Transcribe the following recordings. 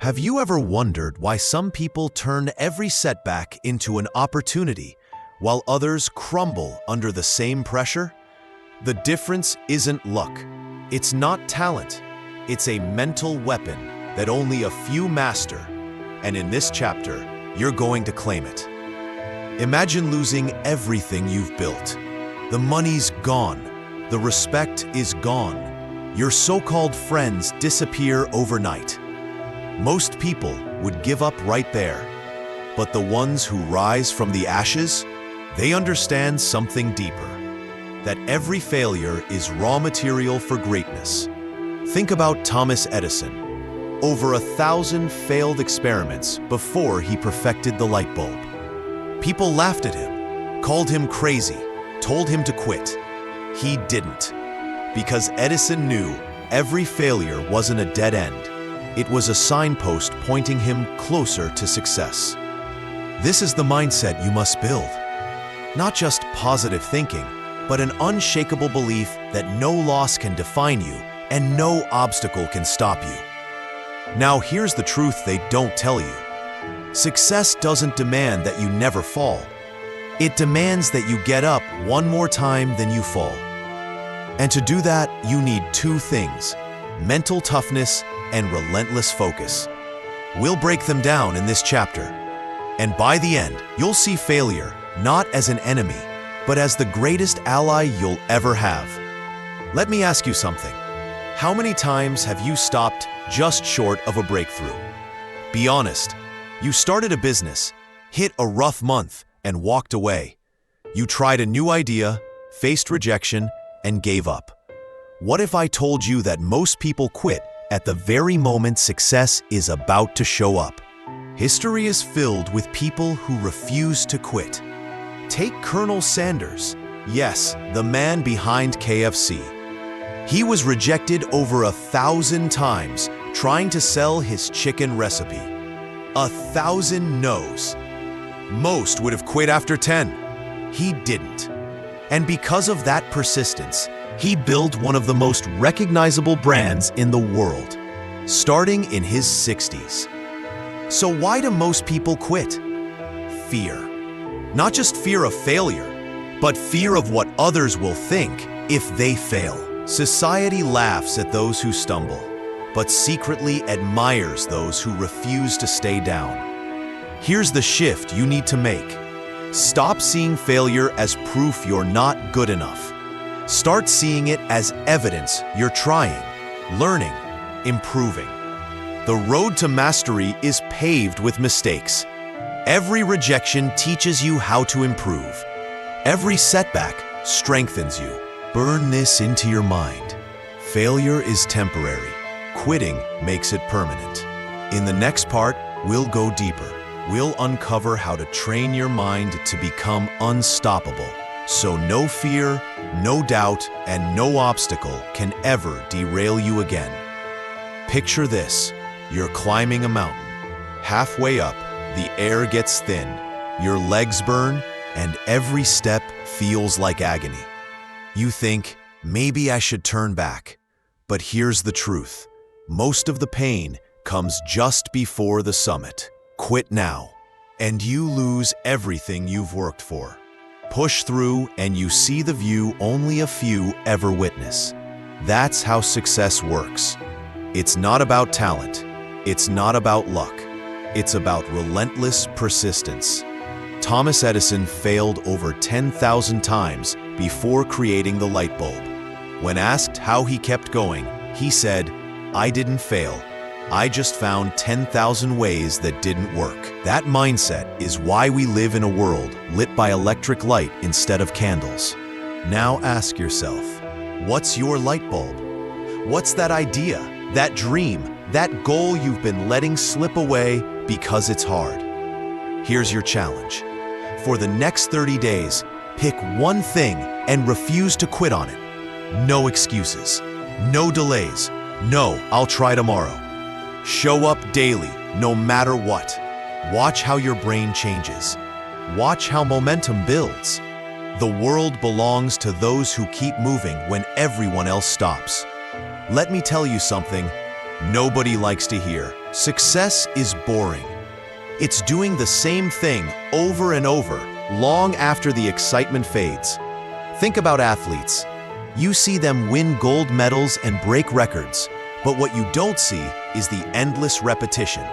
Have you ever wondered why some people turn every setback into an opportunity, while others crumble under the same pressure? The difference isn't luck. It's not talent. It's a mental weapon that only a few master. And in this chapter, you're going to claim it. Imagine losing everything you've built. The money's gone. The respect is gone. Your so-called friends disappear overnight. Most people would give up right there. But the ones who rise from the ashes, they understand something deeper. That every failure is raw material for greatness. Think about Thomas Edison. Over 1,000 failed experiments before he perfected the light bulb. People laughed at him, called him crazy, told him to quit. He didn't. Because Edison knew every failure wasn't a dead end. It was a signpost pointing him closer to success. This is the mindset you must build. Not just positive thinking, but an unshakable belief that no loss can define you and no obstacle can stop you. Now here's the truth they don't tell you. Success doesn't demand that you never fall. It demands that you get up one more time than you fall. And to do that, you need two things: mental toughness and relentless focus. We'll break them down in this chapter. And by the end, you'll see failure not as an enemy, but as the greatest ally you'll ever have. Let me ask you something. How many times have you stopped just short of a breakthrough? Be honest. You started a business, hit a rough month, and walked away. You tried a new idea, faced rejection, and gave up. What if I told you that most people quit at the very moment success is about to show up? History is filled with people who refuse to quit. Take Colonel Sanders. Yes, the man behind KFC. He was rejected over 1,000 times trying to sell his chicken recipe. 1,000 no's. Most would have quit after 10. He didn't. And because of that persistence, he built one of the most recognizable brands in the world, starting in his 60s. So why do most people quit? Fear. Not just fear of failure, but fear of what others will think if they fail. Society laughs at those who stumble, but secretly admires those who refuse to stay down. Here's the shift you need to make. Stop seeing failure as proof you're not good enough. Start seeing it as evidence you're trying, learning, improving. The road to mastery is paved with mistakes. Every rejection teaches you how to improve. Every setback strengthens you. Burn this into your mind. Failure is temporary. Quitting makes it permanent. In the next part, we'll go deeper. We'll uncover how to train your mind to become unstoppable. So no fear, no doubt, and no obstacle can ever derail you again. Picture this. You're climbing a mountain. Halfway up, the air gets thin, your legs burn, and every step feels like agony. You think, maybe I should turn back. But here's the truth. Most of the pain comes just before the summit. Quit now, and you lose everything you've worked for. Push through, and you see the view only a few ever witness. That's how success works. It's not about talent. It's not about luck. It's about relentless persistence. Thomas Edison failed over 10,000 times before creating the light bulb. When asked how he kept going, he said, "I didn't fail. I just found 10,000 ways that didn't work." That mindset is why we live in a world lit by electric light instead of candles. Now ask yourself, what's your light bulb? What's that idea, that dream, that goal you've been letting slip away because it's hard? Here's your challenge. For the next 30 days, pick one thing and refuse to quit on it. No excuses, no delays, no, I'll try tomorrow. Show up daily, no matter what. Watch how your brain changes. Watch how momentum builds. The world belongs to those who keep moving when everyone else stops. Let me tell you something nobody likes to hear. Success is boring. It's doing the same thing over and over, long after the excitement fades. Think about athletes. You see them win gold medals and break records, but what you don't see is the endless repetition.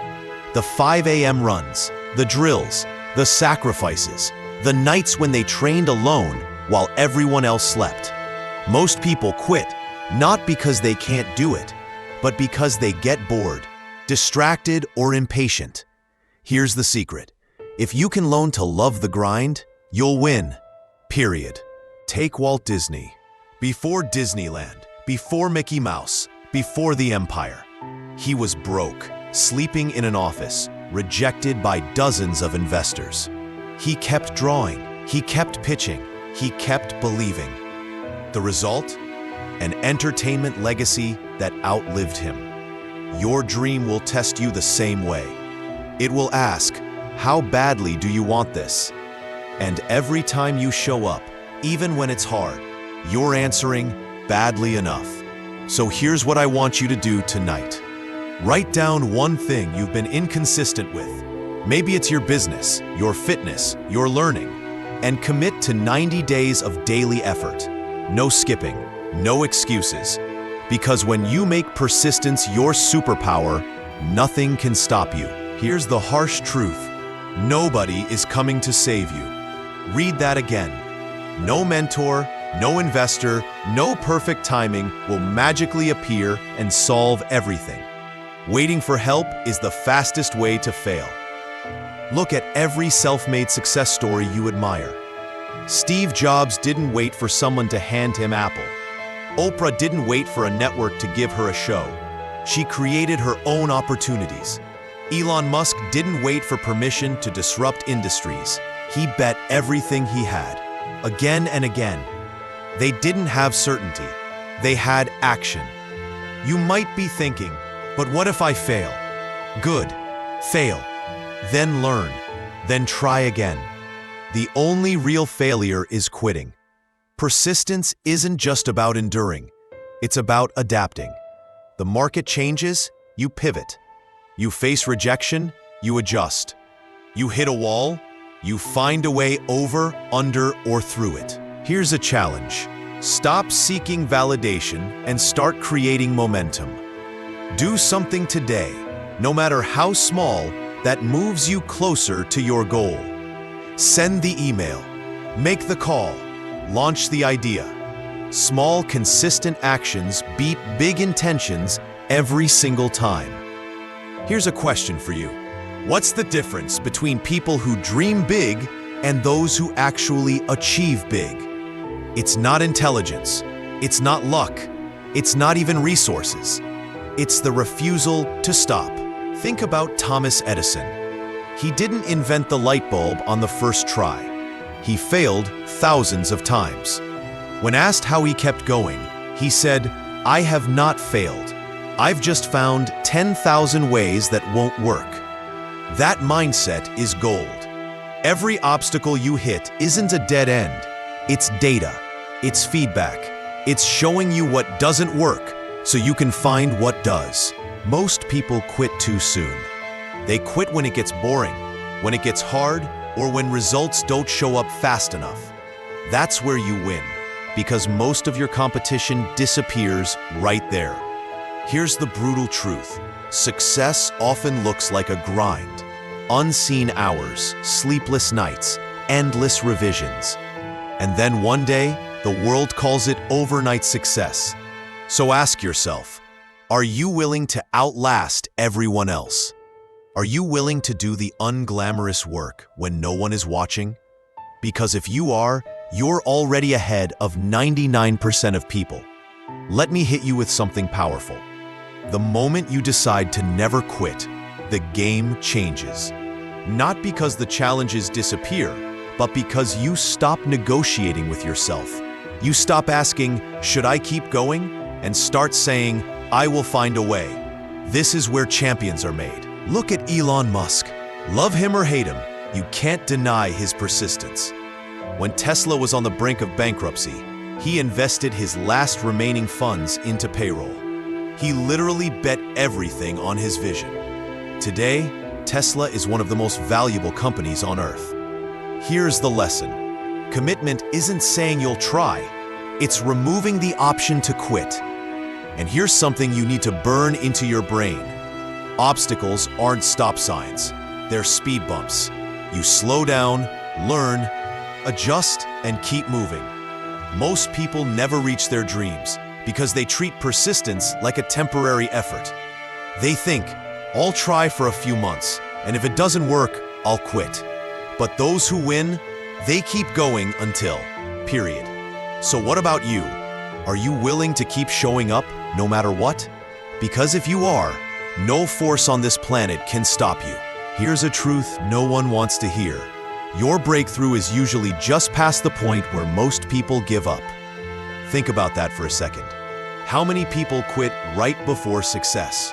The 5 a.m. runs, the drills, the sacrifices, the nights when they trained alone while everyone else slept. Most people quit, not because they can't do it, but because they get bored, distracted, or impatient. Here's the secret. If you can learn to love the grind, you'll win. Period. Take Walt Disney. Before Disneyland, before Mickey Mouse, before the empire, he was broke, sleeping in an office, rejected by dozens of investors. He kept drawing, he kept pitching, he kept believing. The result? An entertainment legacy that outlived him. Your dream will test you the same way. It will ask, how badly do you want this? And every time you show up, even when it's hard, you're answering badly enough. So here's what I want you to do tonight. Write down one thing you've been inconsistent with. Maybe it's your business, your fitness, your learning, and commit to 90 days of daily effort. No skipping, no excuses. Because when you make persistence your superpower, nothing can stop you. Here's the harsh truth. Nobody is coming to save you. Read that again. No mentor, no investor, no perfect timing will magically appear and solve everything. Waiting for help is the fastest way to fail. Look at every self-made success story you admire. Steve Jobs didn't wait for someone to hand him Apple. Oprah didn't wait for a network to give her a show. She created her own opportunities. Elon Musk didn't wait for permission to disrupt industries. He bet everything he had, again and again. They didn't have certainty. They had action. You might be thinking, but what if I fail? Good. Fail. Then learn. Then try again. The only real failure is quitting. Persistence isn't just about enduring. It's about adapting. The market changes, you pivot. You face rejection, you adjust. You hit a wall, you find a way over, under, or through it. Here's a challenge. Stop seeking validation and start creating momentum. Do something today, no matter how small, that moves you closer to your goal. Send the email, make the call, launch the idea. Small, consistent actions beat big intentions every single time. Here's a question for you. What's the difference between people who dream big and those who actually achieve big? It's not intelligence. It's not luck. It's not even resources. It's the refusal to stop. Think about Thomas Edison. He didn't invent the light bulb on the first try. He failed thousands of times. When asked how he kept going, he said, "I have not failed. I've just found 10,000 ways that won't work." That mindset is gold. Every obstacle you hit isn't a dead end. It's data. It's feedback. It's showing you what doesn't work so you can find what does. Most people quit too soon. They quit when it gets boring, when it gets hard, or when results don't show up fast enough. That's where you win, because most of your competition disappears right there. Here's the brutal truth. Success often looks like a grind. Unseen hours, sleepless nights, endless revisions. And then one day, the world calls it overnight success. So ask yourself, are you willing to outlast everyone else? Are you willing to do the unglamorous work when no one is watching? Because if you are, you're already ahead of 99% of people. Let me hit you with something powerful. The moment you decide to never quit, the game changes. Not because the challenges disappear, but because you stop negotiating with yourself. You stop asking, should I keep going? And start saying, I will find a way. This is where champions are made. Look at Elon Musk. Love him or hate him, you can't deny his persistence. When Tesla was on the brink of bankruptcy, he invested his last remaining funds into payroll. He literally bet everything on his vision. Today, Tesla is one of the most valuable companies on Earth. Here's the lesson. Commitment isn't saying you'll try. It's removing the option to quit. And here's something you need to burn into your brain. Obstacles aren't stop signs. They're speed bumps. You slow down, learn, adjust, and keep moving. Most people never reach their dreams because they treat persistence like a temporary effort. They think, I'll try for a few months, and if it doesn't work, I'll quit. But those who win, they keep going until, period. So what about you? Are you willing to keep showing up no matter what? Because if you are, no force on this planet can stop you. Here's a truth no one wants to hear. Your breakthrough is usually just past the point where most people give up. Think about that for a second. How many people quit right before success?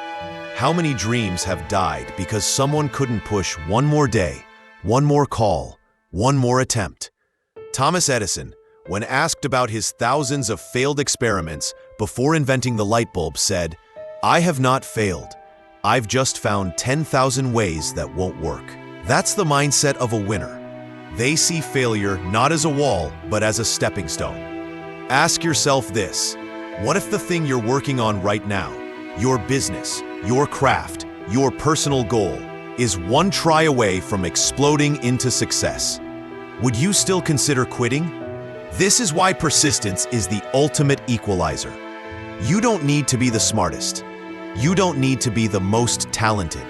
How many dreams have died because someone couldn't push one more day, one more call, one more attempt? Thomas Edison, when asked about his thousands of failed experiments before inventing the light bulb, said, "I have not failed. I've just found 10,000 ways that won't work." That's the mindset of a winner. They see failure not as a wall, but as a stepping stone. Ask yourself this: what if the thing you're working on right now, your business, your craft, your personal goal, is one try away from exploding into success? Would you still consider quitting? This is why persistence is the ultimate equalizer. You don't need to be the smartest. You don't need to be the most talented.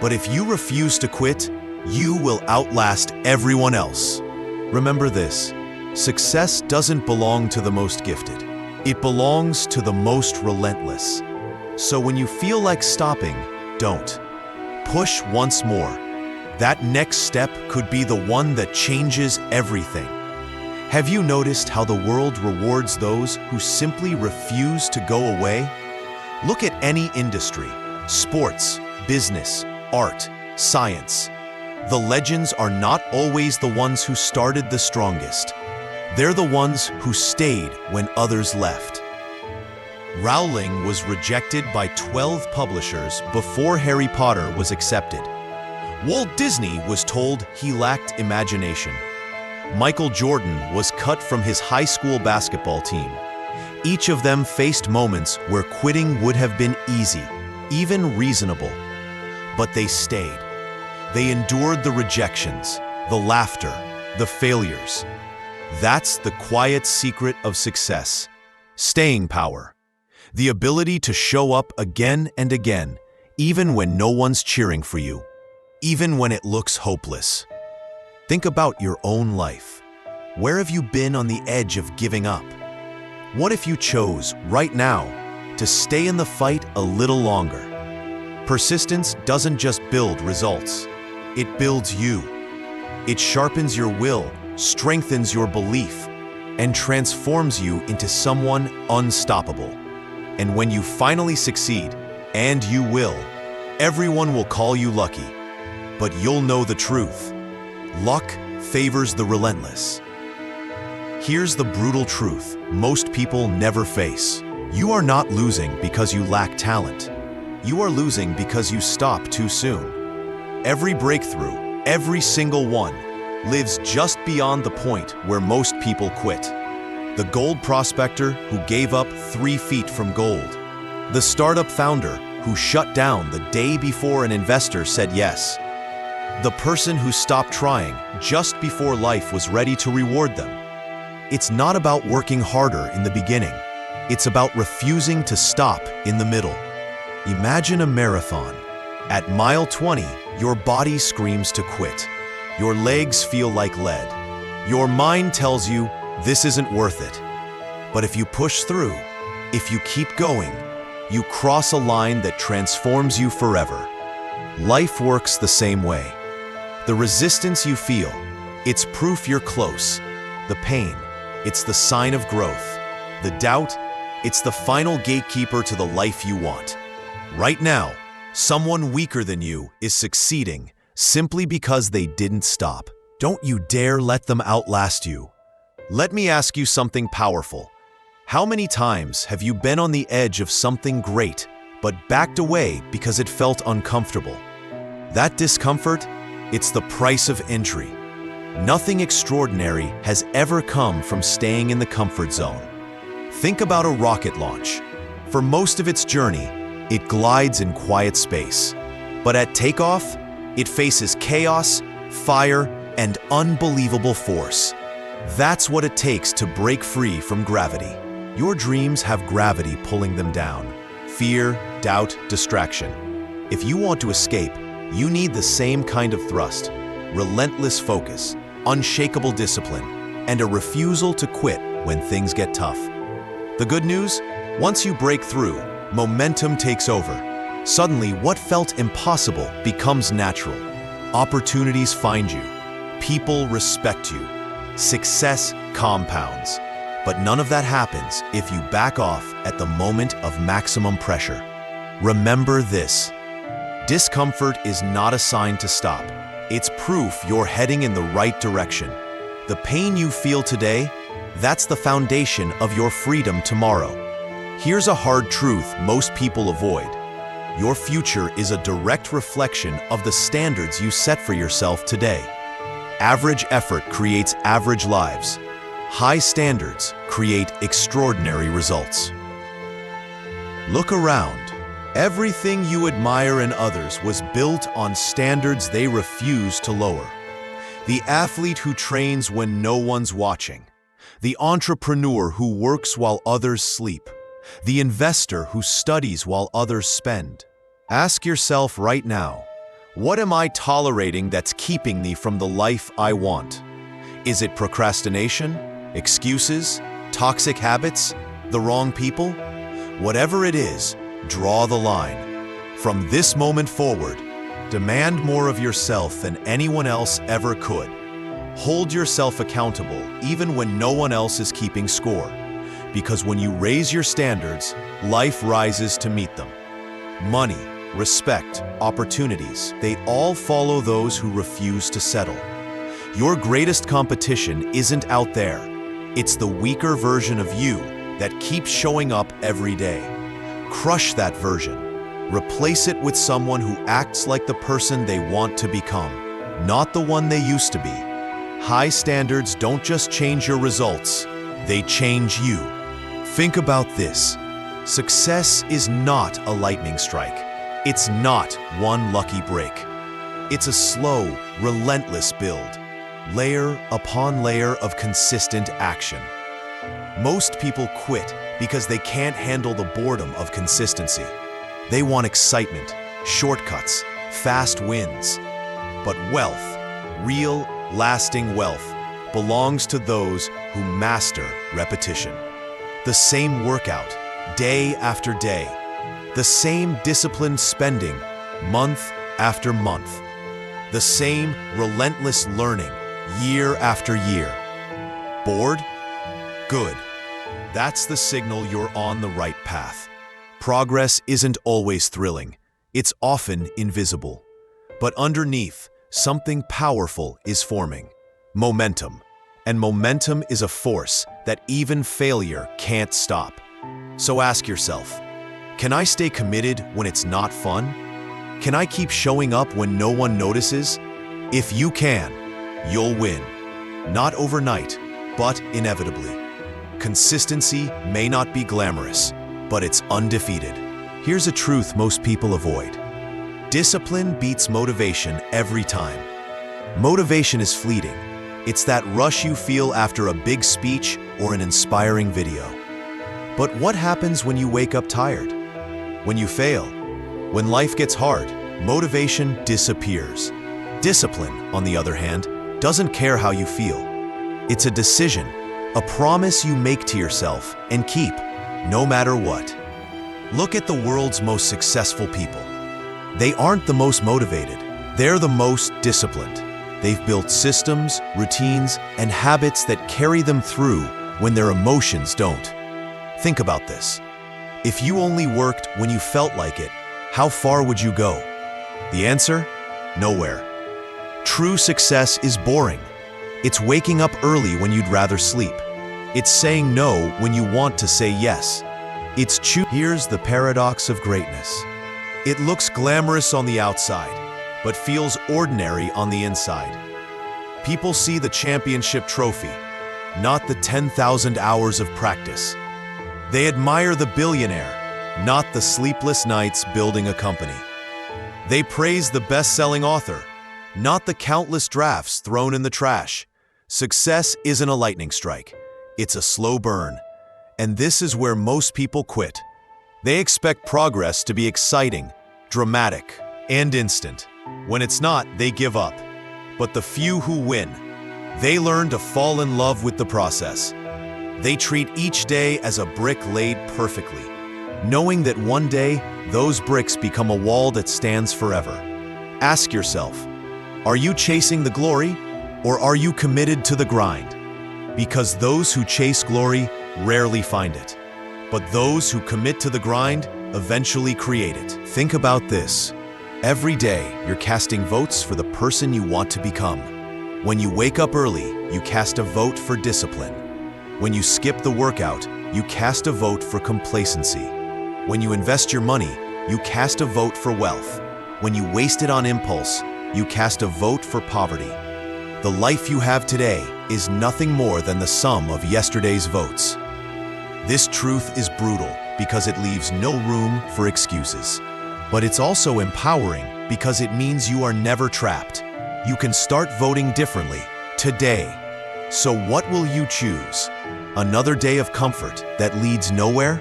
But if you refuse to quit, you will outlast everyone else. Remember this: success doesn't belong to the most gifted. It belongs to the most relentless. So when you feel like stopping, don't. Push once more. That next step could be the one that changes everything. Have you noticed how the world rewards those who simply refuse to go away? Look at any industry: sports, business, art, science. The legends are not always the ones who started the strongest. They're the ones who stayed when others left. Rowling was rejected by 12 publishers before Harry Potter was accepted. Walt Disney was told he lacked imagination. Michael Jordan was cut from his high school basketball team. Each of them faced moments where quitting would have been easy, even reasonable. But they stayed. They endured the rejections, the laughter, the failures. That's the quiet secret of success: staying power. The ability to show up again and again, even when no one's cheering for you, even when it looks hopeless. Think about your own life. Where have you been on the edge of giving up? What if you chose, right now, to stay in the fight a little longer? Persistence doesn't just build results. It builds you. It sharpens your will, strengthens your belief, and transforms you into someone unstoppable. And when you finally succeed, and you will, everyone will call you lucky. But you'll know the truth. Luck favors the relentless. Here's the brutal truth most people never face. You are not losing because you lack talent. You are losing because you stop too soon. Every breakthrough, every single one, lives just beyond the point where most people quit. The gold prospector who gave up 3 feet from gold. The startup founder who shut down the day before an investor said yes. The person who stopped trying just before life was ready to reward them. It's not about working harder in the beginning. It's about refusing to stop in the middle. Imagine a marathon. At mile 20, your body screams to quit. Your legs feel like lead. Your mind tells you, this isn't worth it. But if you push through, if you keep going, you cross a line that transforms you forever. Life works the same way. The resistance you feel, it's proof you're close. The pain, it's the sign of growth. The doubt, it's the final gatekeeper to the life you want. Right now, someone weaker than you is succeeding simply because they didn't stop. Don't you dare let them outlast you. Let me ask you something powerful. How many times have you been on the edge of something great, but backed away because it felt uncomfortable? That discomfort, it's the price of entry. Nothing extraordinary has ever come from staying in the comfort zone. Think about a rocket launch. For most of its journey, it glides in quiet space. But at takeoff, it faces chaos, fire, and unbelievable force. That's what it takes to break free from gravity. Your dreams have gravity pulling them down. Fear, doubt, distraction. If you want to escape, you need the same kind of thrust. Relentless focus, unshakable discipline, and a refusal to quit when things get tough. The good news? Once you break through, momentum takes over. Suddenly, what felt impossible becomes natural. Opportunities find you. People respect you. Success compounds. But none of that happens if you back off at the moment of maximum pressure. Remember this: discomfort is not a sign to stop. It's proof you're heading in the right direction. The pain you feel today, that's the foundation of your freedom tomorrow. Here's a hard truth most people avoid. Your future is a direct reflection of the standards you set for yourself today. Average effort creates average lives. High standards create extraordinary results. Look around. Everything you admire in others was built on standards they refuse to lower. The athlete who trains when no one's watching. The entrepreneur who works while others sleep. The investor who studies while others spend. Ask yourself right now, what am I tolerating that's keeping me from the life I want? Is it procrastination, excuses, toxic habits, the wrong people? Whatever it is, draw the line. From this moment forward, demand more of yourself than anyone else ever could. Hold yourself accountable even when no one else is keeping score. Because when you raise your standards, life rises to meet them. Money, respect, opportunities, they all follow those who refuse to settle. Your greatest competition isn't out there. It's the weaker version of you that keeps showing up every day. Crush that version. Replace it with someone who acts like the person they want to become, not the one they used to be. High standards don't just change your results, they change you. Think about this. Success is not a lightning strike. It's not one lucky break. It's a slow, relentless build, layer upon layer of consistent action. Most people quit because they can't handle the boredom of consistency. They want excitement, shortcuts, fast wins. But wealth, real, lasting wealth, belongs to those who master repetition. The same workout, day after day. The same disciplined spending, month after month. The same relentless learning, year after year. Bored? Good. That's the signal you're on the right path. Progress isn't always thrilling. It's often invisible. But underneath, something powerful is forming. Momentum. And momentum is a force that even failure can't stop. So ask yourself, can I stay committed when it's not fun? Can I keep showing up when no one notices? If you can, you'll win. Not overnight, but inevitably. Consistency may not be glamorous, but it's undefeated. Here's a truth most people avoid. Discipline beats motivation every time. Motivation is fleeting. It's that rush you feel after a big speech or an inspiring video. But what happens when you wake up tired? When you fail? When life gets hard, motivation disappears. Discipline, on the other hand, doesn't care how you feel. It's a decision, a promise you make to yourself and keep, no matter what. Look at the world's most successful people. They aren't the most motivated, they're the most disciplined. They've built systems, routines, and habits that carry them through when their emotions don't. Think about this. If you only worked when you felt like it, how far would you go? The answer? Nowhere. True success is boring. It's waking up early when you'd rather sleep. It's saying no when you want to say yes. It's Here's the paradox of greatness. It looks glamorous on the outside, but feels ordinary on the inside. People see the championship trophy, not the 10,000 hours of practice. They admire the billionaire, not the sleepless nights building a company. They praise the best-selling author, not the countless drafts thrown in the trash. Success isn't a lightning strike. It's a slow burn. And this is where most people quit. They expect progress to be exciting, dramatic, and instant. When it's not, they give up. But the few who win, they learn to fall in love with the process. They treat each day as a brick laid perfectly, knowing that one day, those bricks become a wall that stands forever. Ask yourself, are you chasing the glory, or are you committed to the grind? Because those who chase glory rarely find it. But those who commit to the grind eventually create it. Think about this. Every day, you're casting votes for the person you want to become. When you wake up early, you cast a vote for discipline. When you skip the workout, you cast a vote for complacency. When you invest your money, you cast a vote for wealth. When you waste it on impulse, you cast a vote for poverty. The life you have today is nothing more than the sum of yesterday's votes. This truth is brutal because it leaves no room for excuses. But it's also empowering because it means you are never trapped. You can start voting differently today. So what will you choose? Another day of comfort that leads nowhere?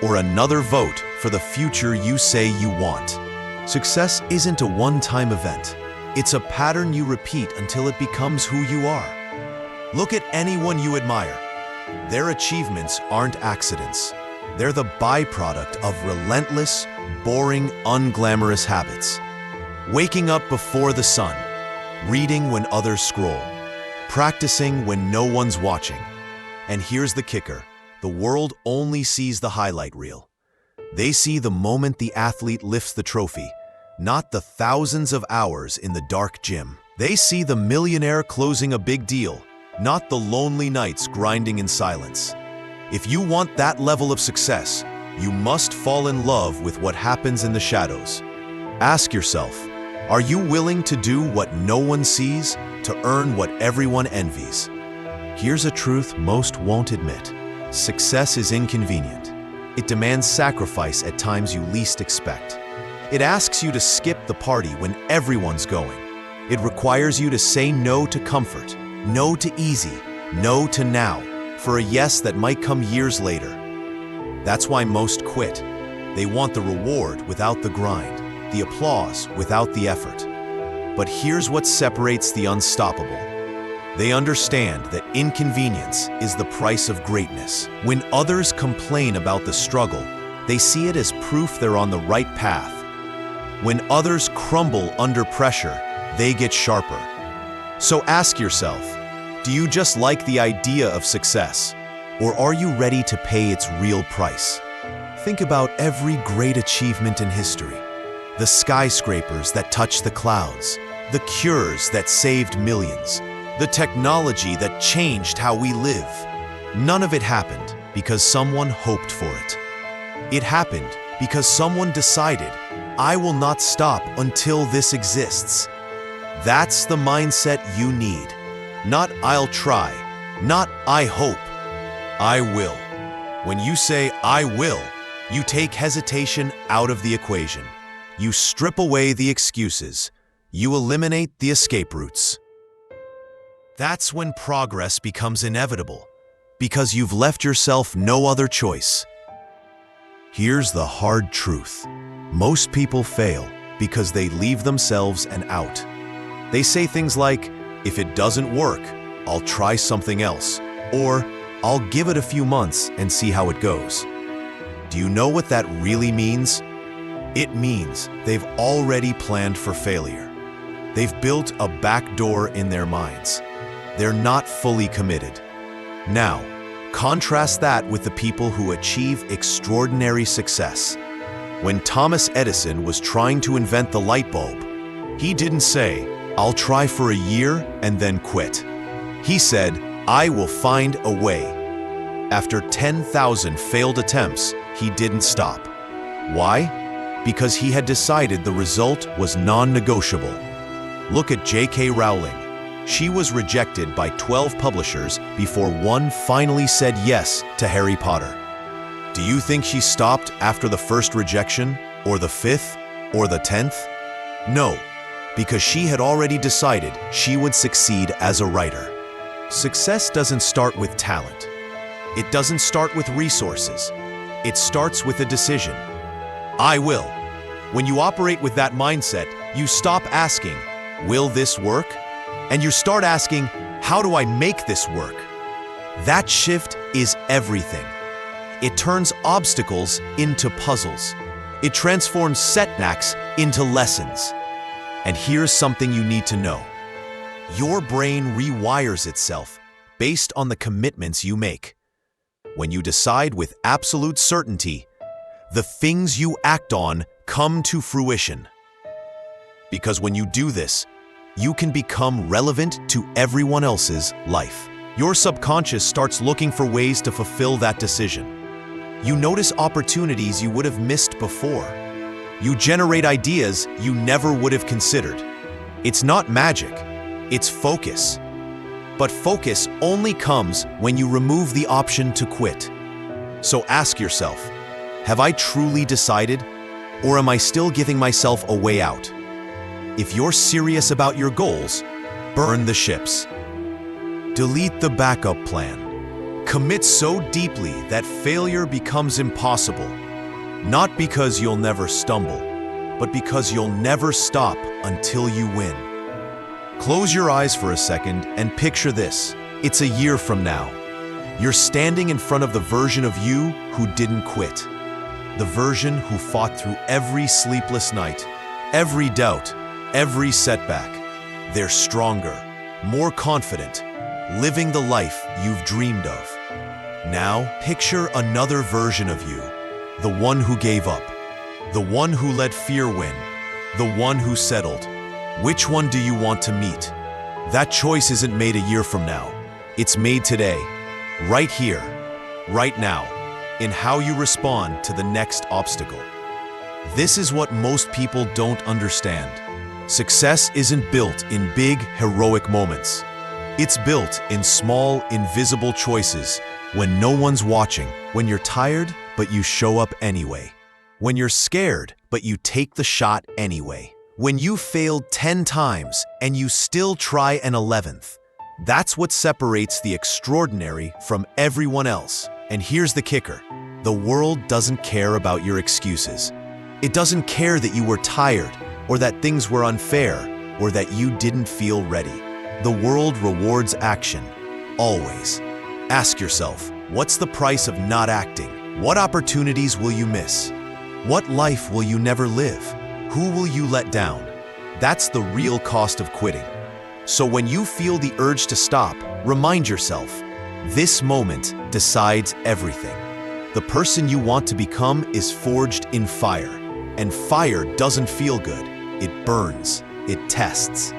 Or another vote for the future you say you want? Success isn't a one-time event. It's a pattern you repeat until it becomes who you are. Look at anyone you admire. Their achievements aren't accidents. They're the byproduct of relentless, boring, unglamorous habits. Waking up before the sun, reading when others scroll, practicing when no one's watching. And here's the kicker. The world only sees the highlight reel. They see the moment the athlete lifts the trophy, not the thousands of hours in the dark gym. They see the millionaire closing a big deal, not the lonely nights grinding in silence. If you want that level of success, you must fall in love with what happens in the shadows. Ask yourself, are you willing to do what no one sees to earn what everyone envies? Here's a truth most won't admit. Success is inconvenient. It demands sacrifice at times you least expect. It asks you to skip the party when everyone's going. It requires you to say no to comfort, no to easy, no to now, for a yes that might come years later. That's why most quit. They want the reward without the grind, the applause without the effort. But here's what separates the unstoppable. They understand that inconvenience is the price of greatness. When others complain about the struggle, they see it as proof they're on the right path. When others crumble under pressure, they get sharper. So ask yourself, do you just like the idea of success? Or are you ready to pay its real price? Think about every great achievement in history. The skyscrapers that touched the clouds, the cures that saved millions, the technology that changed how we live. None of it happened because someone hoped for it. It happened because someone decided, I will not stop until this exists. That's the mindset you need. Not I'll try, not I hope. I will. When you say I will, you take hesitation out of the equation. You strip away the excuses. You eliminate the escape routes. That's when progress becomes inevitable, because you've left yourself no other choice. Here's the hard truth. Most people fail because they leave themselves an out. They say things like, if it doesn't work, I'll try something else, or I'll give it a few months and see how it goes. Do you know what that really means? It means they've already planned for failure. They've built a back door in their minds. They're not fully committed. Now, contrast that with the people who achieve extraordinary success. When Thomas Edison was trying to invent the light bulb, he didn't say, I'll try for a year and then quit. He said, I will find a way. After 10,000 failed attempts, he didn't stop. Why? because he had decided the result was non-negotiable. Look at J.K. Rowling. She was rejected by 12 publishers before one finally said yes to Harry Potter. Do you think she stopped after the first rejection, or the 5th, or the 10th? No, because she had already decided she would succeed as a writer. Success doesn't start with talent. It doesn't start with resources. It starts with a decision. I will. When you operate with that mindset, you stop asking, will this work? And you start asking, how do I make this work? That shift is everything. It turns obstacles into puzzles. It transforms setbacks into lessons. And here's something you need to know. Your brain rewires itself based on the commitments you make. When you decide with absolute certainty, the things you act on come to fruition. Because when you do this, you can become relevant to everyone else's life. Your subconscious starts looking for ways to fulfill that decision. You notice opportunities you would have missed before. You generate ideas you never would have considered. It's not magic, it's focus. But focus only comes when you remove the option to quit. So ask yourself, have I truly decided, or am I still giving myself a way out? If you're serious about your goals, burn the ships. Delete the backup plan. Commit so deeply that failure becomes impossible. Not because you'll never stumble, but because you'll never stop until you win. Close your eyes for a second and picture this. It's a year from now. You're standing in front of the version of you who didn't quit. The version who fought through every sleepless night, every doubt, every setback. They're stronger, more confident, living the life you've dreamed of. Now, picture another version of you, the one who gave up, the one who let fear win, the one who settled. Which one do you want to meet? That choice isn't made a year from now. It's made today, right here, right now, in how you respond to the next obstacle. This is what most people don't understand. Success isn't built in big, heroic moments. It's built in small, invisible choices, when no one's watching, when you're tired, but you show up anyway. When you're scared, but you take the shot anyway. When you failed 10 times and you still try an 11th. That's what separates the extraordinary from everyone else. And here's the kicker. The world doesn't care about your excuses. It doesn't care that you were tired, or that things were unfair, or that you didn't feel ready. The world rewards action, always. Ask yourself, what's the price of not acting? What opportunities will you miss? What life will you never live? Who will you let down? That's the real cost of quitting. So when you feel the urge to stop, remind yourself, this moment decides everything. The person you want to become is forged in fire, and fire doesn't feel good. It burns, it tests.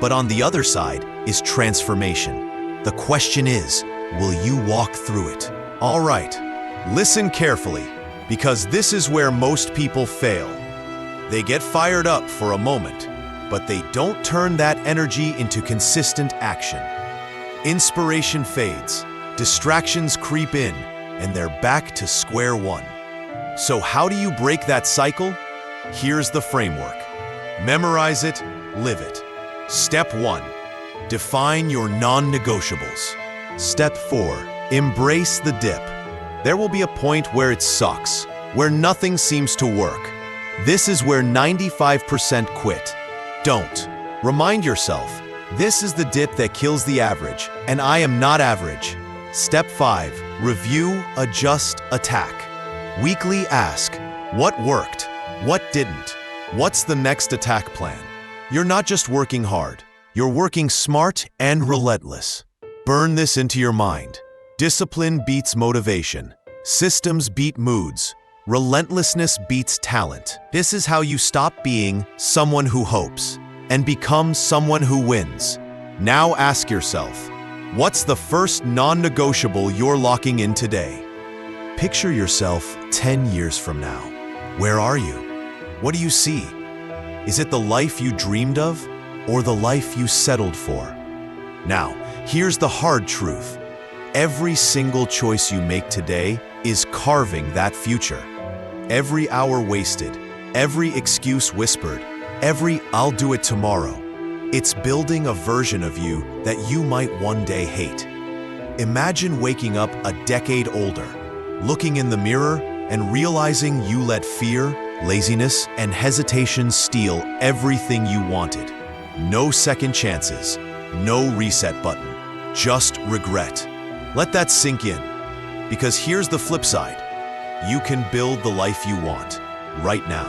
But on the other side is transformation. The question is, will you walk through it? All right, listen carefully, because this is where most people fail. They get fired up for a moment, but they don't turn that energy into consistent action. Inspiration fades, distractions creep in, and they're back to square one. So how do you break that cycle? Here's the framework. Memorize it, live it. Step 1. Define your non-negotiables. Step 4. Embrace the dip. There will be a point where it sucks, where nothing seems to work. This is where 95% quit. Don't. Remind yourself, this is the dip that kills the average, and I am not average. Step 5. Review, adjust, attack. Weekly ask, what worked? What didn't? What's the next attack plan? You're not just working hard, you're working smart and relentless. Burn this into your mind. Discipline beats motivation. Systems beat moods. Relentlessness beats talent. This is how you stop being someone who hopes and become someone who wins. Now ask yourself, what's the first non-negotiable you're locking in today? Picture yourself 10 years from now. Where are you? What do you see? Is it the life you dreamed of, or the life you settled for? Now, here's the hard truth. Every single choice you make today is carving that future. Every hour wasted, every excuse whispered, every "I'll do it tomorrow," it's building a version of you that you might one day hate. Imagine waking up a decade older, looking in the mirror and realizing you let fear, laziness, and hesitation steal everything you wanted. No second chances, no reset button, just regret. Let that sink in, because here's the flip side. You can build the life you want, right now.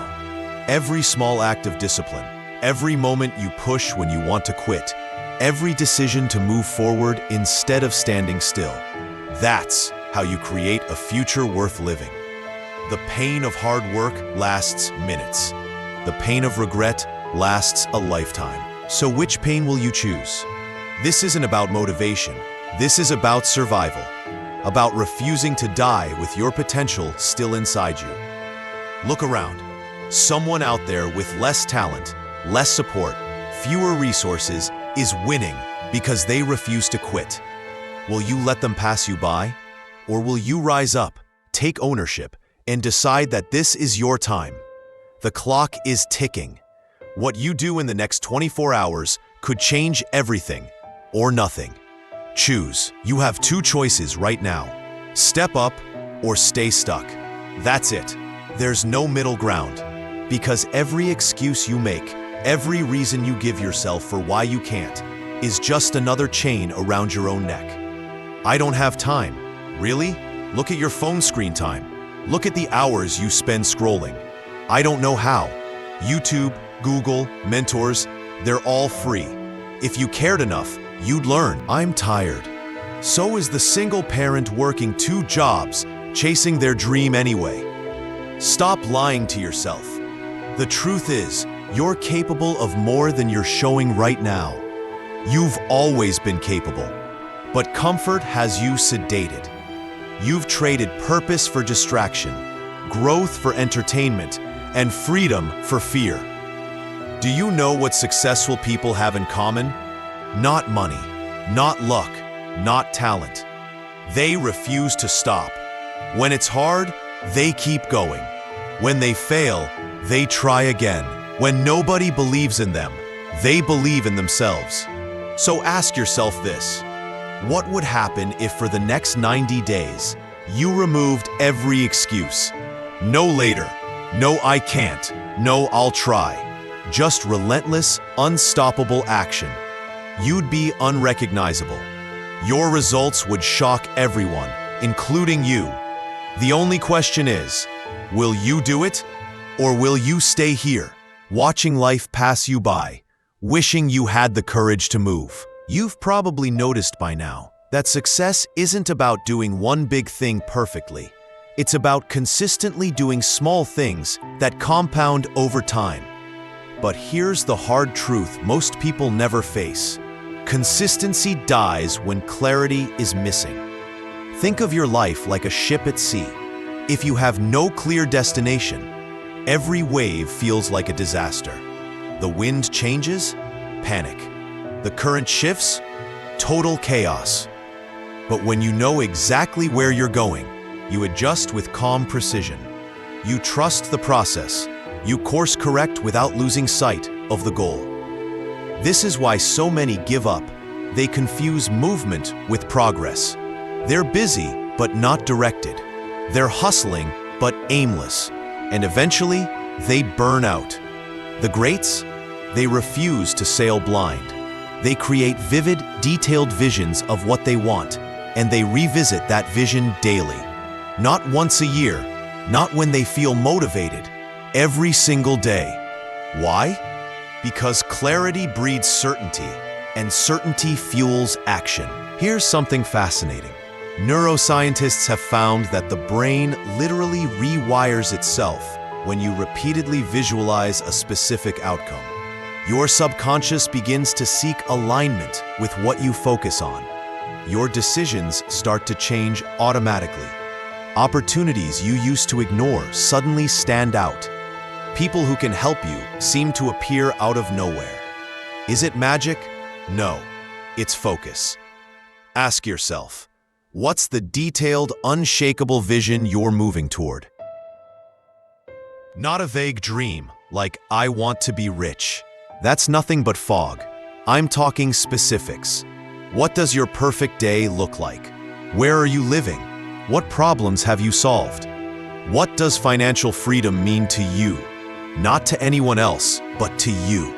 Every small act of discipline, every moment you push when you want to quit, every decision to move forward instead of standing still. That's how you create a future worth living. The pain of hard work lasts minutes. The pain of regret lasts a lifetime. So which pain will you choose? This isn't about motivation. This is about survival. About refusing to die with your potential still inside you. Look around. Someone out there with less talent, less support, fewer resources is winning because they refuse to quit. Will you let them pass you by? Or will you rise up, take ownership, and decide that this is your time? The clock is ticking. What you do in the next 24 hours could change everything or nothing. Choose. You have two choices right now. Step up or stay stuck. That's it. There's no middle ground. Because every excuse you make, every reason you give yourself for why you can't, is just another chain around your own neck. I don't have time. Really? Look at your phone screen time. Look at the hours you spend scrolling. I don't know how. YouTube, Google, mentors, they're all free. If you cared enough, you'd learn. I'm tired. So is the single parent working 2 jobs, chasing their dream anyway. Stop lying to yourself. The truth is, you're capable of more than you're showing right now. You've always been capable, but comfort has you sedated. You've traded purpose for distraction, growth for entertainment, and freedom for fear. Do you know what successful people have in common? Not money, not luck, not talent. They refuse to stop. When it's hard, they keep going. When they fail, they try again. When nobody believes in them, they believe in themselves. So ask yourself this: what would happen if for the next 90 days, you removed every excuse? No later, no I can't, no I'll try. Just relentless, unstoppable action. You'd be unrecognizable. Your results would shock everyone, including you. The only question is, will you do it? Or will you stay here, watching life pass you by, wishing you had the courage to move? You've probably noticed by now that success isn't about doing one big thing perfectly. It's about consistently doing small things that compound over time. But here's the hard truth most people never face. Consistency dies when clarity is missing. Think of your life like a ship at sea. If you have no clear destination, every wave feels like a disaster. The wind changes, panic. The current shifts, total chaos. But when you know exactly where you're going, you adjust with calm precision. You trust the process. You course correct without losing sight of the goal. This is why so many give up. They confuse movement with progress. They're busy, but not directed. They're hustling, but aimless. And eventually, they burn out. The greats? They refuse to sail blind. They create vivid, detailed visions of what they want, and they revisit that vision daily. Not once a year, not when they feel motivated, every single day. Why? Because clarity breeds certainty, and certainty fuels action. Here's something fascinating. Neuroscientists have found that the brain literally rewires itself when you repeatedly visualize a specific outcome. Your subconscious begins to seek alignment with what you focus on. Your decisions start to change automatically. Opportunities you used to ignore suddenly stand out. People who can help you seem to appear out of nowhere. Is it magic? No, it's focus. Ask yourself, what's the detailed, unshakable vision you're moving toward? Not a vague dream, like I want to be rich. That's nothing but fog. I'm talking specifics. What does your perfect day look like? Where are you living? What problems have you solved? What does financial freedom mean to you? Not to anyone else, but to you.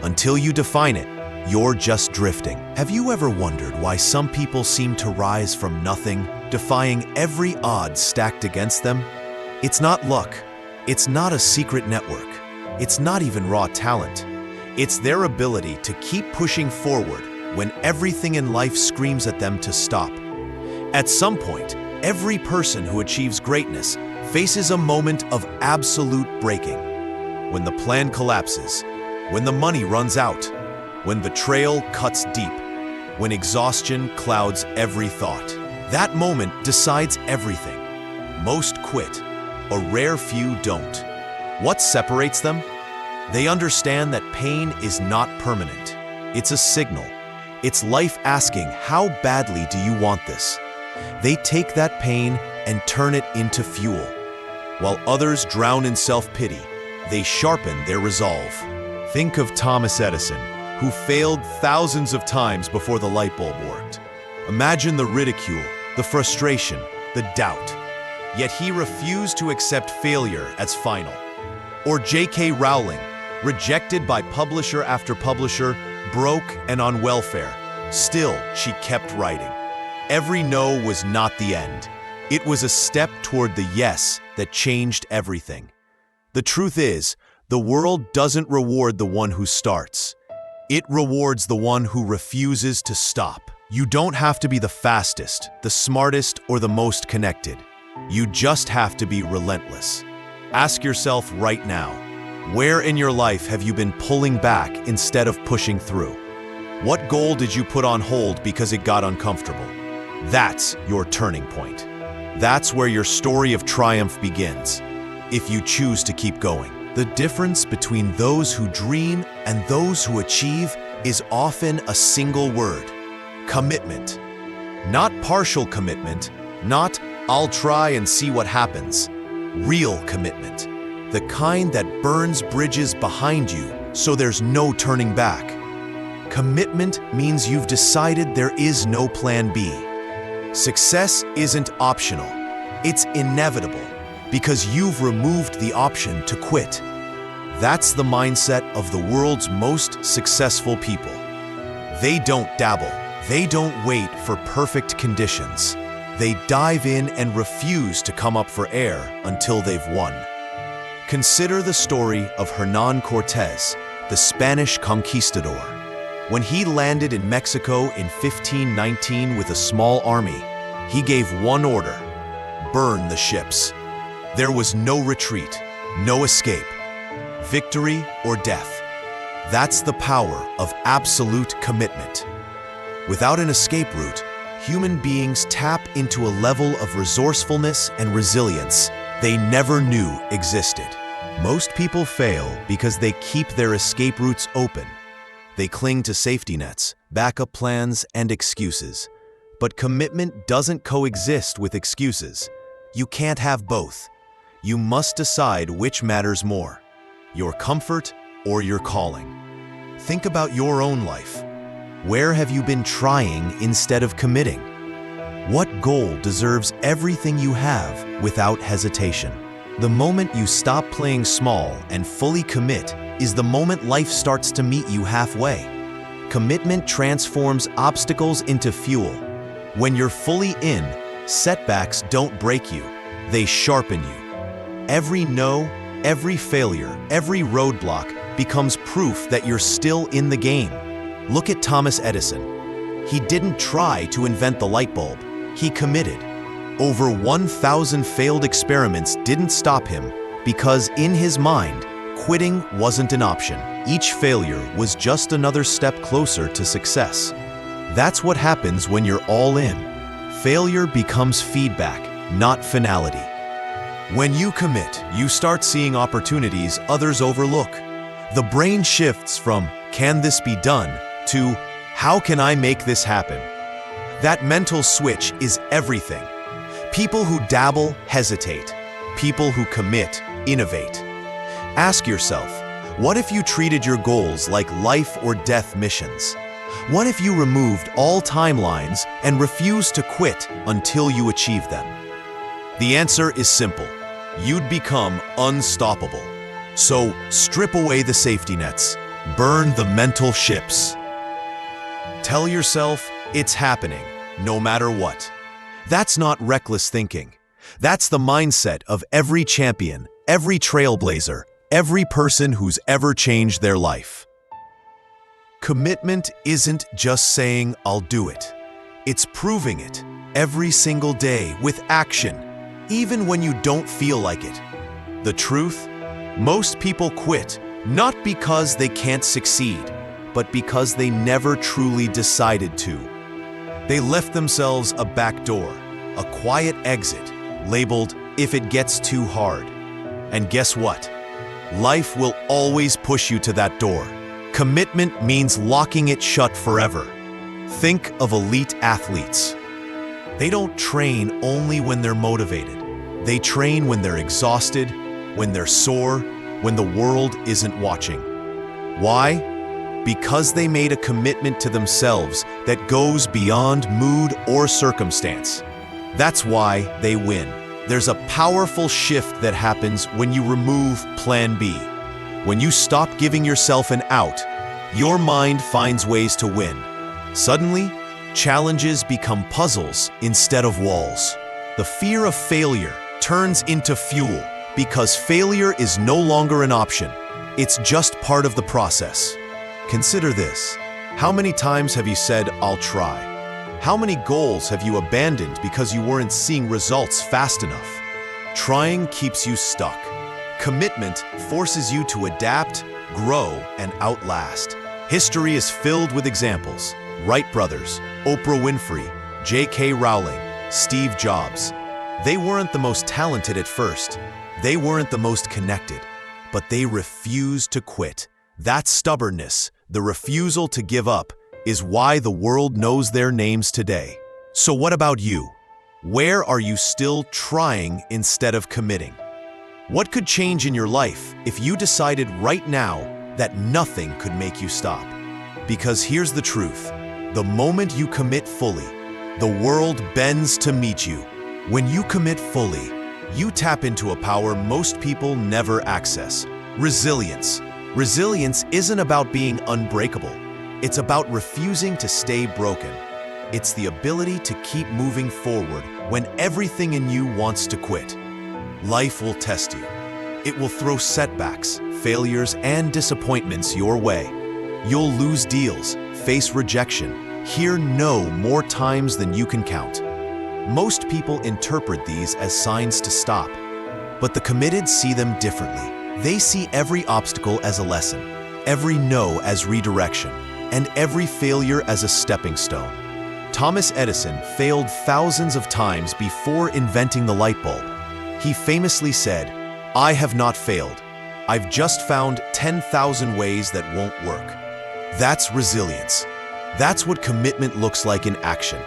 Until you define it, you're just drifting. Have you ever wondered why some people seem to rise from nothing, defying every odds stacked against them? It's not luck. It's not a secret network. It's not even raw talent. It's their ability to keep pushing forward when everything in life screams at them to stop. At some point, every person who achieves greatness faces a moment of absolute breaking. When the plan collapses, when the money runs out, when betrayal cuts deep, when exhaustion clouds every thought. That moment decides everything. Most quit. A rare few don't. What separates them? They understand that pain is not permanent. It's a signal. It's life asking, how badly do you want this? They take that pain and turn it into fuel. While others drown in self-pity, they sharpen their resolve. Think of Thomas Edison, who failed thousands of times before the light bulb worked. Imagine the ridicule, the frustration, the doubt. Yet he refused to accept failure as final. Or J.K. Rowling, rejected by publisher after publisher, broke and on welfare. Still, she kept writing. Every no was not the end. It was a step toward the yes that changed everything. The truth is, the world doesn't reward the one who starts. It rewards the one who refuses to stop. You don't have to be the fastest, the smartest, or the most connected. You just have to be relentless. Ask yourself right now, where in your life have you been pulling back instead of pushing through? What goal did you put on hold because it got uncomfortable? That's your turning point. That's where your story of triumph begins, if you choose to keep going. The difference between those who dream and those who achieve is often a single word: commitment. Not partial commitment, not I'll try and see what happens. Real commitment, the kind that burns bridges behind you so there's no turning back. Commitment means you've decided there is no plan B. Success isn't optional, it's inevitable, because you've removed the option to quit. That's the mindset of the world's most successful people. They don't dabble, they don't wait for perfect conditions. They dive in and refuse to come up for air until they've won. Consider the story of Hernán Cortés, the Spanish conquistador. When he landed in Mexico in 1519 with a small army, he gave one order: burn the ships. There was no retreat, no escape. Victory or death. That's the power of absolute commitment. Without an escape route, human beings tap into a level of resourcefulness and resilience they never knew existed. Most people fail because they keep their escape routes open. They cling to safety nets, backup plans, and excuses. But commitment doesn't coexist with excuses. You can't have both. You must decide which matters more: your comfort or your calling. Think about your own life. Where have you been trying instead of committing? What goal deserves everything you have without hesitation? The moment you stop playing small and fully commit is the moment life starts to meet you halfway. Commitment transforms obstacles into fuel. When you're fully in, setbacks don't break you, they sharpen you. Every no, every failure, every roadblock becomes proof that you're still in the game. Look at Thomas Edison. He didn't try to invent the light bulb, he committed. Over 1,000 failed experiments didn't stop him because in his mind, quitting wasn't an option. Each failure was just another step closer to success. That's what happens when you're all in. Failure becomes feedback, not finality. When you commit, you start seeing opportunities others overlook. The brain shifts from, "Can this be done?" to, "How can I make this happen?" That mental switch is everything. People who dabble hesitate. People who commit innovate. Ask yourself, what if you treated your goals like life or death missions? What if you removed all timelines and refused to quit until you achieve them? The answer is simple. You'd become unstoppable. So strip away the safety nets. Burn the mental ships. Tell yourself it's happening, no matter what. That's not reckless thinking. That's the mindset of every champion, every trailblazer, every person who's ever changed their life. Commitment isn't just saying, "I'll do it." It's proving it every single day with action, even when you don't feel like it. The truth? Most people quit not because they can't succeed, but because they never truly decided to. They left themselves a back door, a quiet exit, labeled, "If it gets too hard." And guess what? Life will always push you to that door. Commitment means locking it shut forever. Think of elite athletes. They don't train only when they're motivated. They train when they're exhausted, when they're sore, when the world isn't watching. Why? Because they made a commitment to themselves that goes beyond mood or circumstance. That's why they win. There's a powerful shift that happens when you remove Plan B. When you stop giving yourself an out, your mind finds ways to win. Suddenly, challenges become puzzles instead of walls. The fear of failure turns into fuel because failure is no longer an option. It's just part of the process. Consider this. How many times have you said, "I'll try"? How many goals have you abandoned because you weren't seeing results fast enough? Trying keeps you stuck. Commitment forces you to adapt, grow, and outlast. History is filled with examples. Wright brothers, Oprah Winfrey, J.K. Rowling, Steve Jobs. They weren't the most talented at first. They weren't the most connected, but they refused to quit. That stubbornness, the refusal to give up, is why the world knows their names today. So what about you? Where are you still trying instead of committing? What could change in your life if you decided right now that nothing could make you stop? Because here's the truth. The moment you commit fully, the world bends to meet you. When you commit fully, you tap into a power most people never access: resilience. Resilience isn't about being unbreakable. It's about refusing to stay broken. It's the ability to keep moving forward when everything in you wants to quit. Life will test you. It will throw setbacks, failures, and disappointments your way. You'll lose deals, face rejection, hear no more times than you can count. Most people interpret these as signs to stop, but the committed see them differently. They see every obstacle as a lesson, every no as redirection, and every failure as a stepping stone. Thomas Edison failed thousands of times before inventing the light bulb. He famously said, "I have not failed. I've just found 10,000 ways that won't work." That's resilience. That's what commitment looks like in action,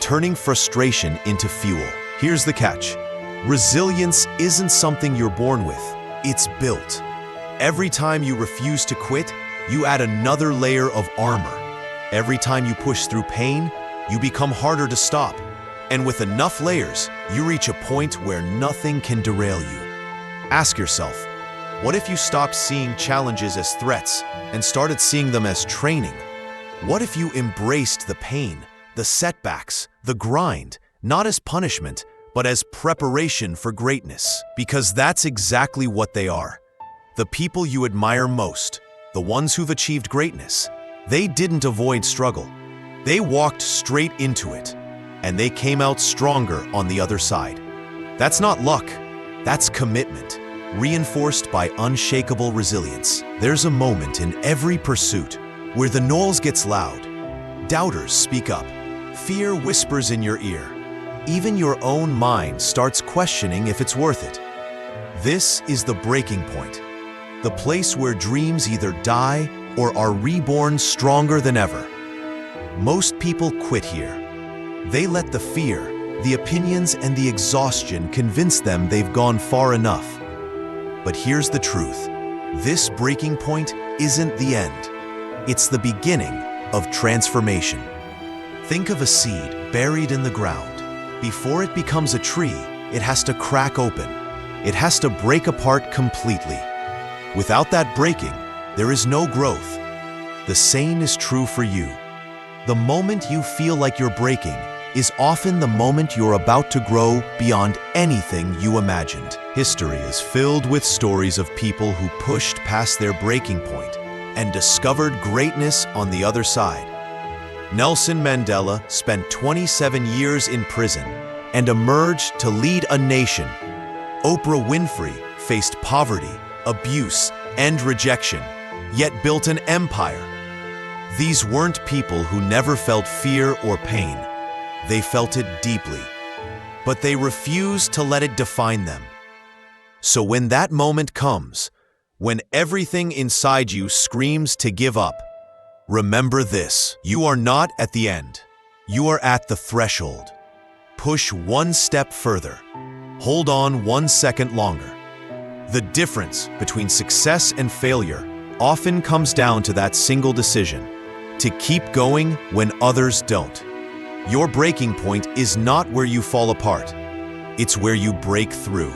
turning frustration into fuel. Here's the catch. Resilience isn't something you're born with. It's built. Every time you refuse to quit, you add another layer of armor. Every time you push through pain, you become harder to stop. And with enough layers, you reach a point where nothing can derail you. Ask yourself, what if you stopped seeing challenges as threats and started seeing them as training? What if you embraced the pain, the setbacks, the grind, not as punishment, but as preparation for greatness? Because that's exactly what they are. The people you admire most, the ones who've achieved greatness, they didn't avoid struggle. They walked straight into it, and they came out stronger on the other side. That's not luck, that's commitment, reinforced by unshakable resilience. There's a moment in every pursuit where the noise gets loud. Doubters speak up. Fear whispers in your ear. Even your own mind starts questioning if it's worth it. This is the breaking point, the place where dreams either die or are reborn stronger than ever. Most people quit here. They let the fear, the opinions, and the exhaustion convince them they've gone far enough. But here's the truth. This breaking point isn't the end. It's the beginning of transformation. Think of a seed buried in the ground. Before it becomes a tree, it has to crack open. It has to break apart completely. Without that breaking, there is no growth. The same is true for you. The moment you feel like you're breaking is often the moment you're about to grow beyond anything you imagined. History is filled with stories of people who pushed past their breaking point and discovered greatness on the other side. Nelson Mandela spent 27 years in prison and emerged to lead a nation. Oprah Winfrey faced poverty, abuse, and rejection, yet built an empire. These weren't people who never felt fear or pain. They felt it deeply, but they refused to let it define them. So when that moment comes, when everything inside you screams to give up, remember this: you are not at the end. You are at the threshold. Push one step further. Hold on 1 second longer. The difference between success and failure often comes down to that single decision: to keep going when others don't. Your breaking point is not where you fall apart. It's where you break through.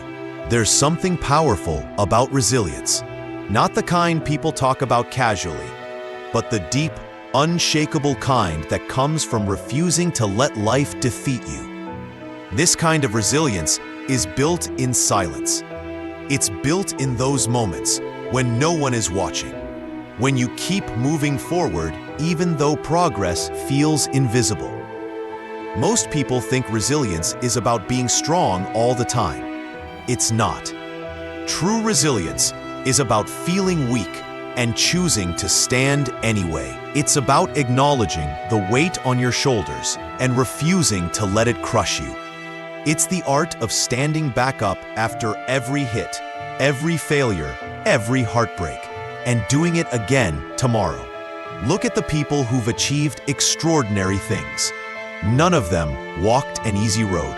There's something powerful about resilience, not the kind people talk about casually, but the deep, unshakable kind that comes from refusing to let life defeat you. This kind of resilience is built in silence. It's built in those moments when no one is watching, when you keep moving forward even though progress feels invisible. Most people think resilience is about being strong all the time. It's not. True resilience is about feeling weak and choosing to stand anyway. It's about acknowledging the weight on your shoulders and refusing to let it crush you. It's the art of standing back up after every hit, every failure, every heartbreak, and doing it again tomorrow. Look at the people who've achieved extraordinary things. None of them walked an easy road.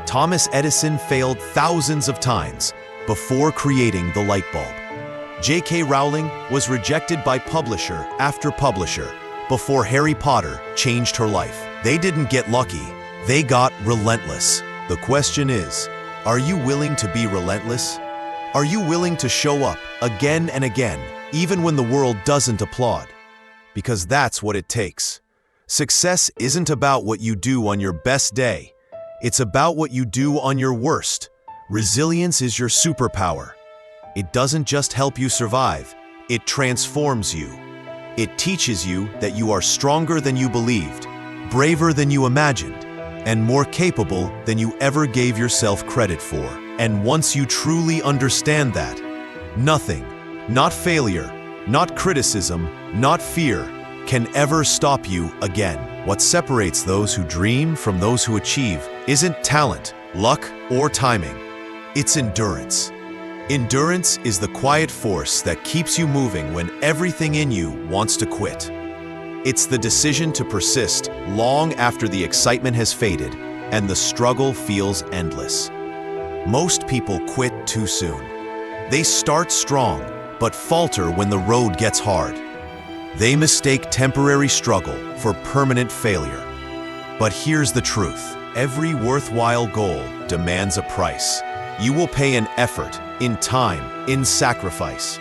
Thomas Edison failed thousands of times before creating the light bulb. J.K. Rowling was rejected by publisher after publisher before Harry Potter changed her life. They didn't get lucky, they got relentless. The question is, are you willing to be relentless? Are you willing to show up again and again, even when the world doesn't applaud? Because that's what it takes. Success isn't about what you do on your best day. It's about what you do on your worst. Resilience is your superpower. It doesn't just help you survive, it transforms you. It teaches you that you are stronger than you believed, braver than you imagined, and more capable than you ever gave yourself credit for. And once you truly understand that, nothing, not failure, not criticism, not fear, can ever stop you again. What separates those who dream from those who achieve isn't talent, luck, or timing. It's endurance. Endurance is the quiet force that keeps you moving when everything in you wants to quit. It's the decision to persist long after the excitement has faded and the struggle feels endless. Most people quit too soon. They start strong, but falter when the road gets hard. They mistake temporary struggle for permanent failure. But here's the truth. Every worthwhile goal demands a price. You will pay in effort, in time, in sacrifice.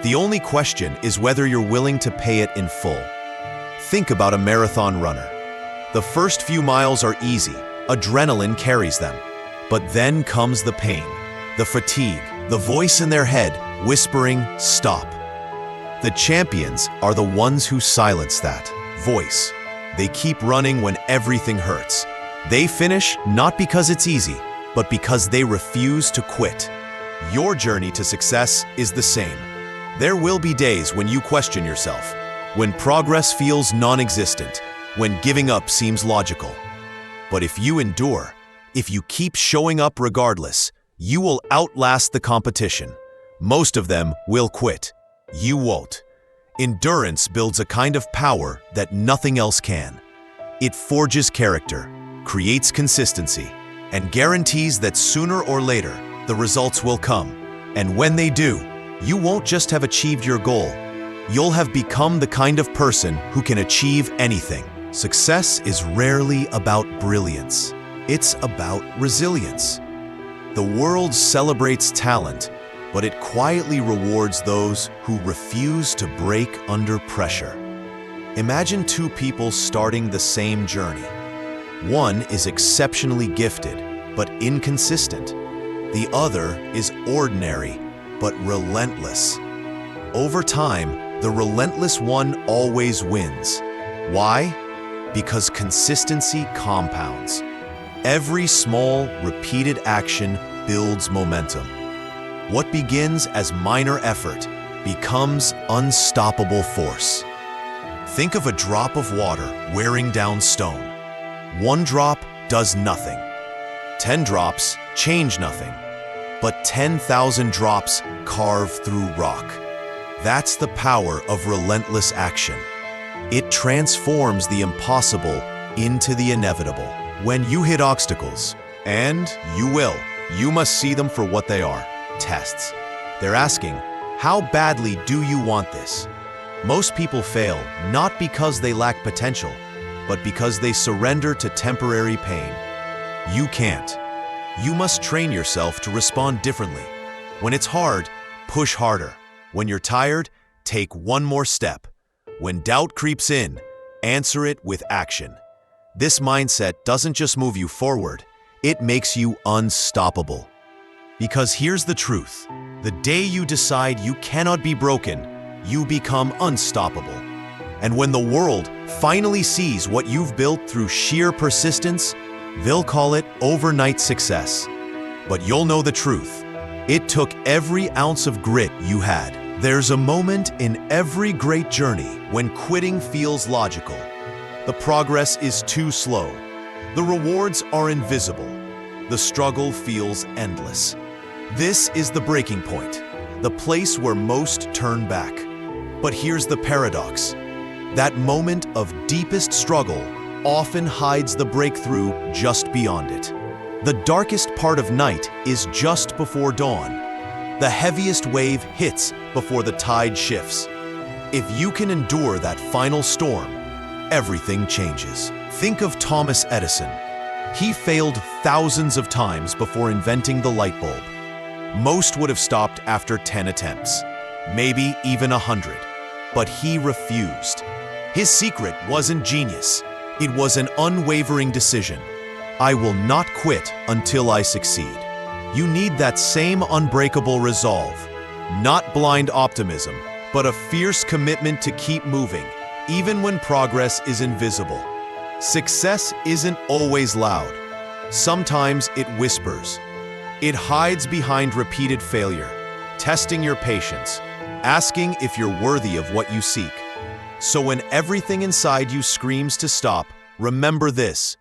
The only question is whether you're willing to pay it in full. Think about a marathon runner. The first few miles are easy, adrenaline carries them. But then comes the pain, the fatigue, the voice in their head whispering, "Stop." The champions are the ones who silence that voice. They keep running when everything hurts. They finish not because it's easy, but because they refuse to quit. Your journey to success is the same. There will be days when you question yourself, when progress feels non-existent, when giving up seems logical. But if you endure, if you keep showing up regardless, You will outlast the competition. Most of them will quit. You won't. Endurance builds a kind of power that nothing else can. It forges character, creates consistency, and guarantees that sooner or later, the results will come. And when they do, you won't just have achieved your goal. You'll have become the kind of person who can achieve anything. Success is rarely about brilliance. It's about resilience. The world celebrates talent, but it quietly rewards those who refuse to break under pressure. Imagine two people starting the same journey. One is exceptionally gifted, but inconsistent. The other is ordinary, but relentless. Over time, the relentless one always wins. Why? Because consistency compounds. Every small, repeated action builds momentum. What begins as minor effort becomes unstoppable force. Think of a drop of water wearing down stone. One drop does nothing. 10 drops change nothing. But 10,000 drops carve through rock. That's the power of relentless action. It transforms the impossible into the inevitable. When you hit obstacles, and you will, you must see them for what they are, tests. They're asking, how badly do you want this? Most people fail not because they lack potential, but because they surrender to temporary pain. You can't. You must train yourself to respond differently. When it's hard, push harder. When you're tired, take one more step. When doubt creeps in, answer it with action. This mindset doesn't just move you forward, it makes you unstoppable. Because here's the truth. The day you decide you cannot be broken, you become unstoppable. And when the world finally sees what you've built through sheer persistence, they'll call it overnight success. But you'll know the truth. It took every ounce of grit you had. There's a moment in every great journey when quitting feels logical. The progress is too slow. The rewards are invisible. The struggle feels endless. This is the breaking point, the place where most turn back. But here's the paradox. That moment of deepest struggle often hides the breakthrough just beyond it. The darkest part of night is just before dawn. The heaviest wave hits before the tide shifts. If you can endure that final storm, everything changes. Think of Thomas Edison. He failed thousands of times before inventing the light bulb. Most would have stopped after 10 attempts, maybe even 100. But he refused. His secret wasn't genius. It was an unwavering decision. I will not quit until I succeed. You need that same unbreakable resolve. Not blind optimism, but a fierce commitment to keep moving, even when progress is invisible. Success isn't always loud. Sometimes it whispers. It hides behind repeated failure, testing your patience, asking if you're worthy of what you seek. So when everything inside you screams to stop, remember this: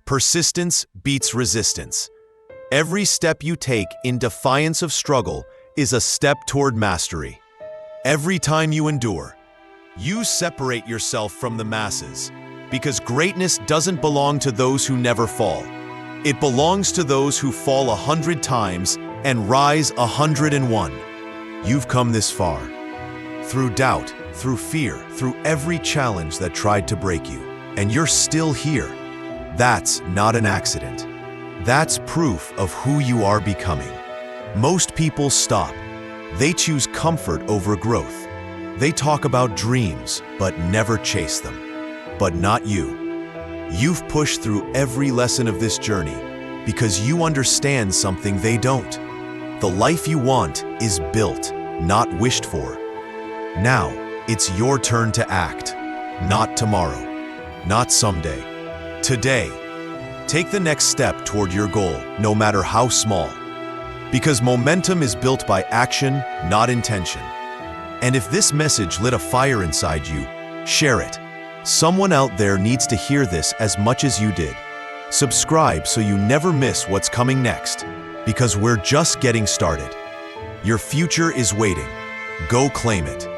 persistence beats resistance. Every step you take in defiance of struggle is a step toward mastery. Every time you endure, you separate yourself from the masses, because greatness doesn't belong to those who never fall. It belongs to those who fall 100 times and rise 101. You've come this far. Through doubt, through fear, through every challenge that tried to break you, and you're still here. That's not an accident. That's proof of who you are becoming. Most people stop. They choose comfort over growth. They talk about dreams, but never chase them. But not you. You've pushed through every lesson of this journey because you understand something they don't. The life you want is built, not wished for. Now, it's your turn to act. Not tomorrow. Not someday. Today. Take the next step toward your goal, no matter how small. Because momentum is built by action, not intention. And if this message lit a fire inside you, share it. Someone out there needs to hear this as much as you did. Subscribe so you never miss what's coming next. because we're just getting started. Your future is waiting. Go claim it.